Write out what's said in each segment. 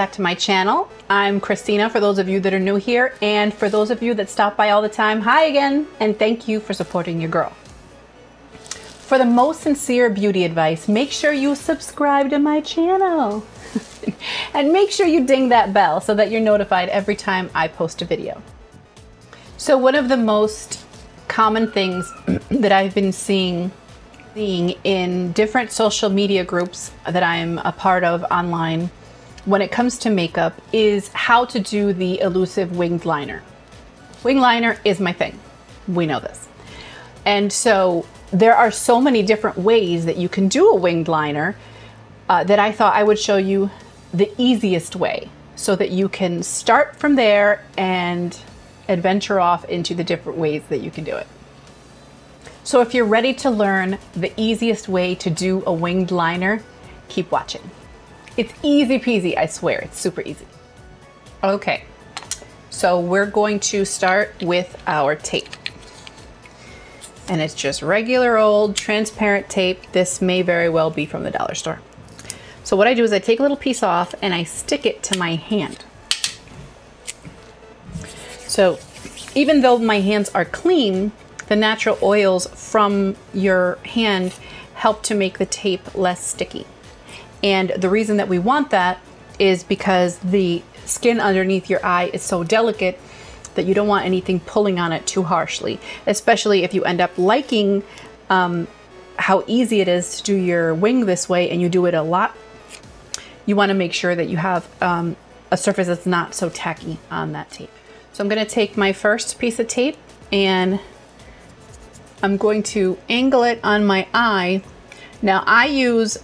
back to my channel. I'm Cristina for those of you that are new here, and for those of you that stop by all the time, hi again, and thank you for supporting your girl. For the most sincere beauty advice, make sure you subscribe to my channel. And make sure you ding that bell so that you're notified every time I post a video. So one of the most common things that I've been seeing in different social media groups that I'm a part of online when it comes to makeup is how to do the elusive winged liner. Winged liner is my thing. We know this. And so there are so many different ways that you can do a winged liner that I thought I would show you the easiest way so that you can start from there and adventure off into the different ways that you can do it. So if you're ready to learn the easiest way to do a winged liner, keep watching. It's easy peasy, I swear, it's super easy. Okay, so we're going to start with our tape. And it's just regular old transparent tape. This may very well be from the dollar store. So what I do is I take a little piece off and I stick it to my hand. So even though my hands are clean, the natural oils from your hand help to make the tape less sticky. And the reason that we want that is because the skin underneath your eye is so delicate that you don't want anything pulling on it too harshly, especially if you end up liking how easy it is to do your wing this way and you do it a lot. You want to make sure that you have a surface that's not so tacky on that tape. So I'm going to take my first piece of tape and I'm going to angle it on my eye. Now I use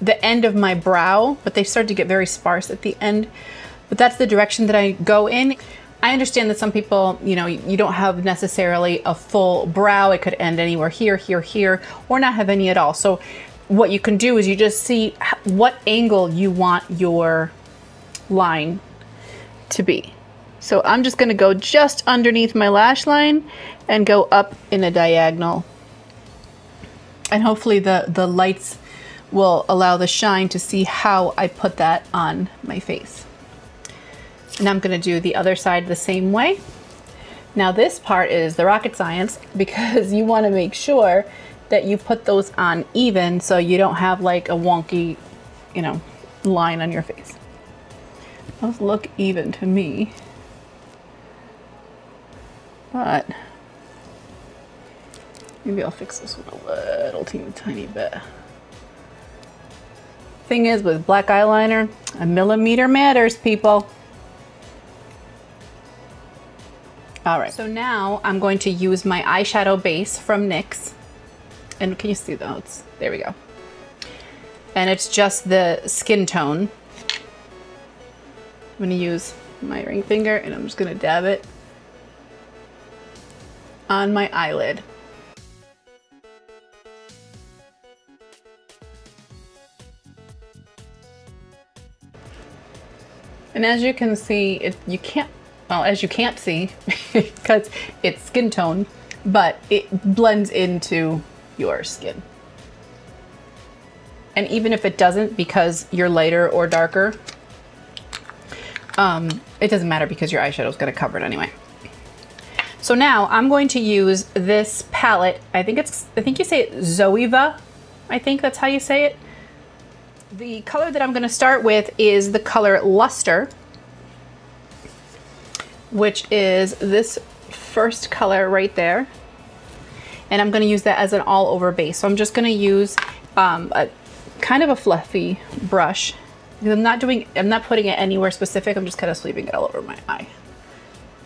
the end of my brow, but they start to get very sparse at the end, but that's the direction that I go in. I understand that some people, you know, you don't have necessarily a full brow. It could end anywhere here, here, here, or not have any at all. So what you can do is you just see what angle you want your line to be. So I'm just gonna go just underneath my lash line and go up in a diagonal. And hopefully the lights will allow the shine to see how I put that on my face. And I'm gonna do the other side the same way. Now this part is the rocket science because you wanna make sure that you put those on even so you don't have like a wonky, you know, line on your face. Those look even to me. But maybe I'll fix this one a little tiny bit. Thing is, with black eyeliner, a millimeter matters, people. All right, so now I'm going to use my eyeshadow base from NYX. And can you see those? There we go. And it's just the skin tone. I'm gonna use my ring finger and I'm just gonna dab it on my eyelid. And as you can see, you can't see because it's skin tone, but it blends into your skin. And even if it doesn't because you're lighter or darker, it doesn't matter because your eyeshadow is going to cover it anyway. So now I'm going to use this palette. I think you say it Zoeva. I think that's how you say it. The color that I'm going to start with is the color Luster, which is this first color right there. And I'm going to use that as an all over base. So I'm just going to use a kind of a fluffy brush. Because I'm not putting it anywhere specific. I'm just kind of sweeping it all over my eye.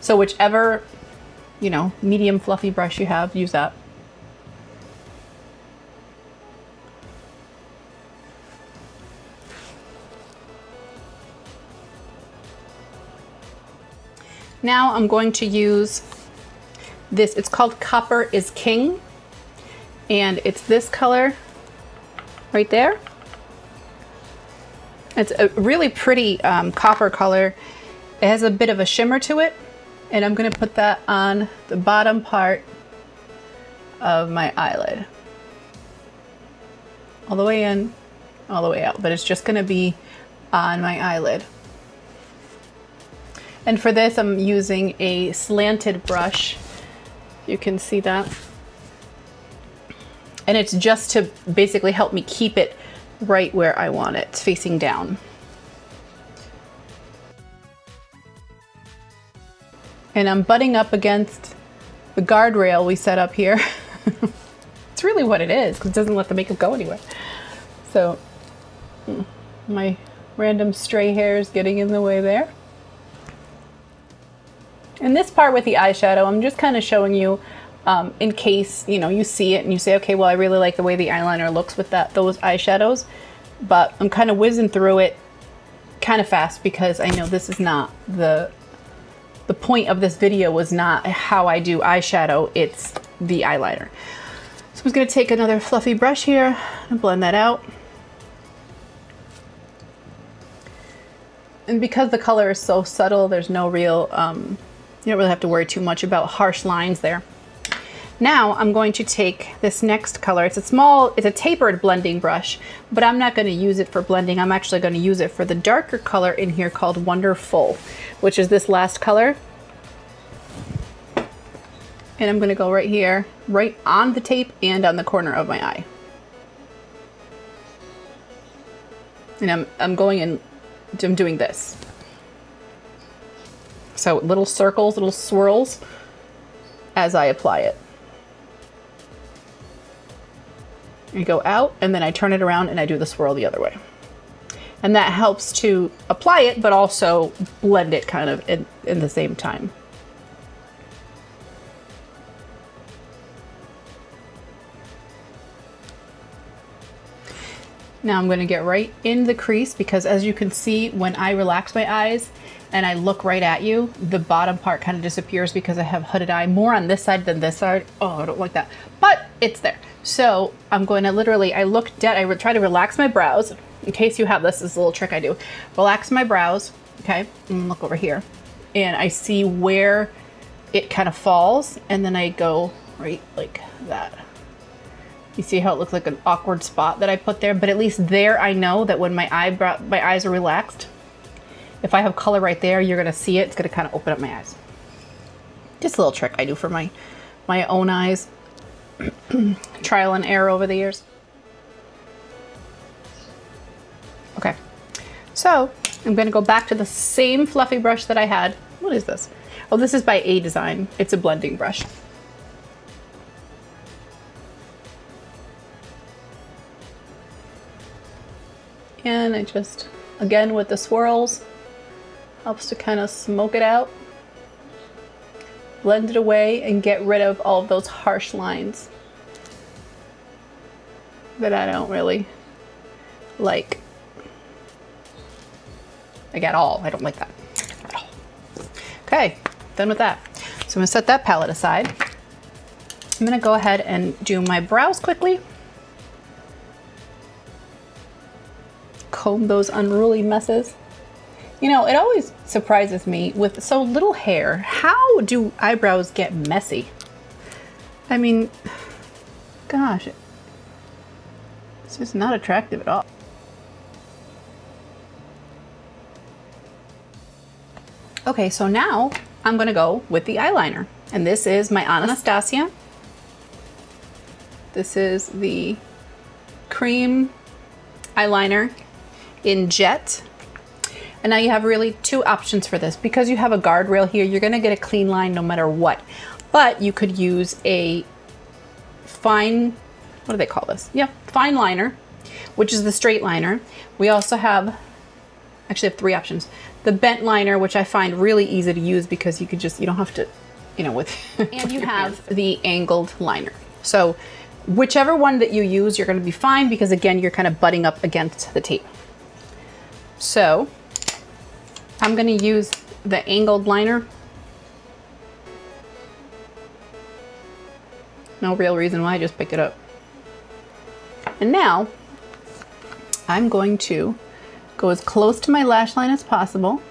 So whichever, you know, medium fluffy brush you have, use that. Now I'm going to use this. It's called Copper is King. And it's this color right there. It's a really pretty copper color. It has a bit of a shimmer to it. And I'm going to put that on the bottom part of my eyelid. All the way in, all the way out. But it's just going to be on my eyelid. And for this, I'm using a slanted brush. You can see that. And it's just to basically help me keep it right where I want it, facing down. And I'm butting up against the guardrail we set up here. It's really what it is, because it doesn't let the makeup go anywhere. So my random stray hairs getting in the way there. And this part with the eyeshadow, I'm just kind of showing you in case, you know, you see it and you say, okay, well, I really like the way the eyeliner looks with those eyeshadows, but I'm kind of whizzing through it kind of fast because I know this is not the point of this video was not how I do eyeshadow, it's the eyeliner. So I'm just gonna take another fluffy brush here and blend that out. And because the color is so subtle, there's no real, you don't really have to worry too much about harsh lines there. Now I'm going to take this next color. It's a tapered blending brush, but I'm not going to use it for blending. I'm actually going to use it for the darker color in here called Wonderful, which is this last color. And I'm going to go right here, right on the tape and on the corner of my eye. And I'm going in, I'm doing this. So little circles, little swirls as I apply it. I go out and then I turn it around and I do the swirl the other way. And that helps to apply it, but also blend it kind of in the same time. Now I'm going to get right in the crease because as you can see, when I relax my eyes and I look right at you, the bottom part kind of disappears because I have hooded eye more on this side than this side. Oh, I don't like that, but it's there. So I'm going to literally, I try to relax my brows. In case you have this is a little trick I do. Relax my brows, okay? And look over here. And I see where it kind of falls and then I go right like that. You see how it looks like an awkward spot that I put there? But at least there I know that when my eyes are relaxed, if I have color right there, you're gonna see it. It's gonna kind of open up my eyes. Just a little trick I do for my own eyes. Trial and error over the years. Okay, so I'm gonna go back to the same fluffy brush that I had. What is this? Oh, this is by A Design. It's a blending brush. And I just, again with the swirls, helps to kind of smoke it out, blend it away, and get rid of all of those harsh lines that I don't really like at all. I don't like that at all. Okay, done with that. So I'm gonna set that palette aside. I'm gonna go ahead and do my brows quickly. Comb those unruly messes. You know, it always surprises me with so little hair. How do eyebrows get messy? I mean, gosh, it's just not attractive at all. Okay, so now I'm gonna go with the eyeliner. And this is my Anastasia. This is the cream eyeliner in Jet. And now you have really two options for this. Because you have a guardrail here, you're gonna get a clean line no matter what. But you could use a fine, what do they call this? Yeah, fine liner, which is the straight liner. We also have, actually have three options. The bent liner, which I find really easy to use because you could just, you don't have to, you know, with, and you have the angled liner. So whichever one that you use, you're gonna be fine because again, you're kind of butting up against the tape. So I'm gonna use the angled liner. No real reason why, I just picked it up. And now I'm going to go as close to my lash line as possible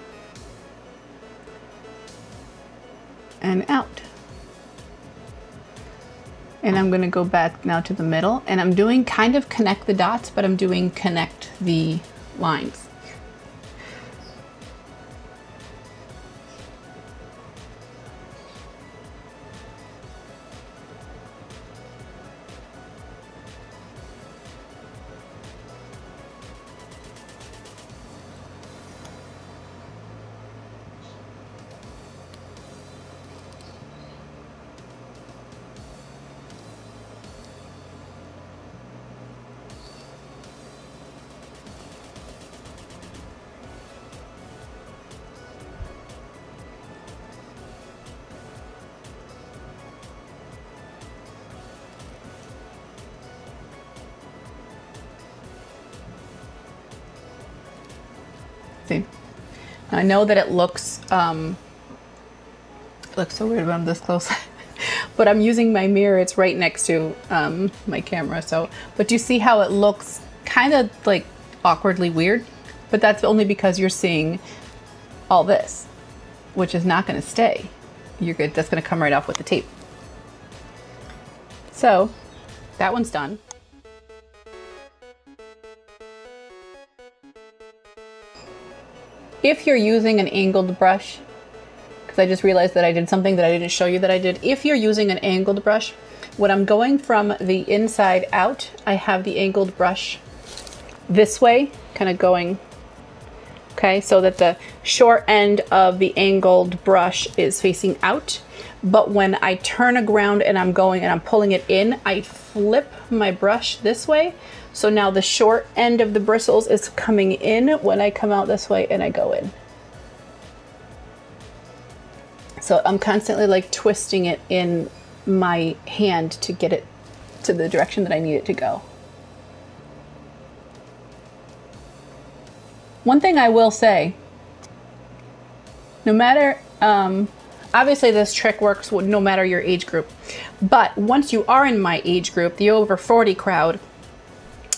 and out. And I'm gonna go back now to the middle and I'm doing kind of connect the dots, but I'm doing connect the lines. See? I know that it looks so weird when I'm this close, but I'm using my mirror. It's right next to my camera. So, but do you see how it looks kind of like awkwardly weird? But that's only because you're seeing all this, which is not going to stay. You're good. That's going to come right off with the tape. So that one's done. If you're using an angled brush, because I just realized that I did something that I didn't show you that I did. If you're using an angled brush, when I'm going from the inside out, I have the angled brush this way, kind of going, okay, so that the short end of the angled brush is facing out. But when I turn around and I'm going and I'm pulling it in, I flip my brush this way. So now the short end of the bristles is coming in when I come out this way and I go in. So I'm constantly like twisting it in my hand to get it to the direction that I need it to go. One thing I will say, no matter, obviously this trick works no matter your age group, but once you are in my age group, the over 40 crowd,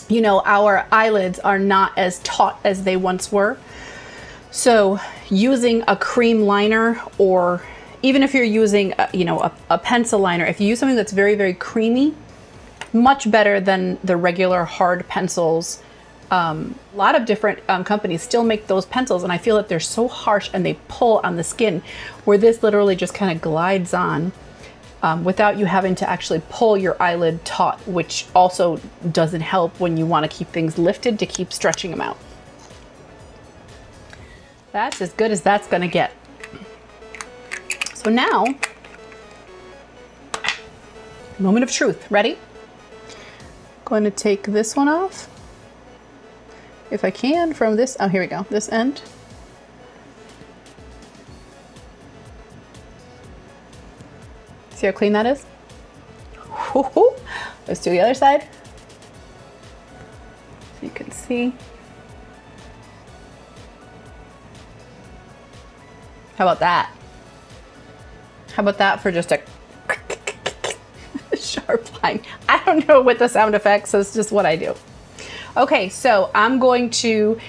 you know, our eyelids are not as taut as they once were. So using a cream liner, or even if you're using, a pencil liner, if you use something that's very, very creamy, much better than the regular hard pencils. A lot of different companies still make those pencils, and I feel that they're so harsh and they pull on the skin, where this literally just kind of glides on without you having to actually pull your eyelid taut, which also doesn't help when you want to keep things lifted to keep stretching them out. That's as good as that's gonna get. So now, moment of truth. Ready? Going to take this one off, if I can, from this. Oh, here we go. This end. See how clean that is? Let's do the other side. So you can see. How about that? How about that for just a sharp line? I don't know with the sound effects, so it's just what I do. Okay, so I'm going to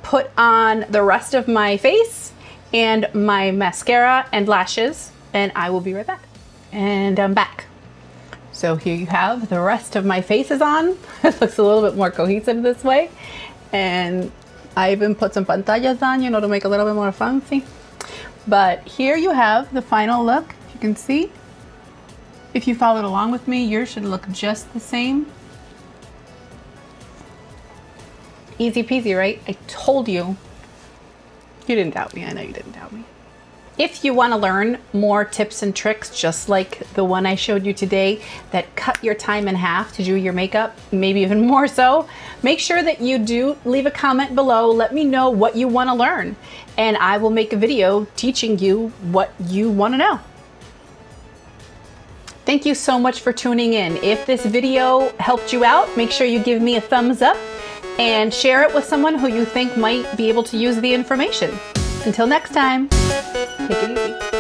put on the rest of my face and my mascara and lashes, and I will be right back. And I'm back. So here you have the rest of my face is on. It looks a little bit more cohesive this way. And I even put some pantallas on, you know, to make it a little bit more fancy. But here you have the final look. If you can see, if you followed along with me, yours should look just the same. Easy peasy, right? I told you. You didn't doubt me. I know you didn't doubt me. If you want to learn more tips and tricks just like the one I showed you today that cut your time in half to do your makeup, maybe even more so, make sure that you do leave a comment below. Let me know what you want to learn, and I will make a video teaching you what you want to know. Thank you so much for tuning in. If this video helped you out, make sure you give me a thumbs up and share it with someone who you think might be able to use the information. Until next time, take it easy.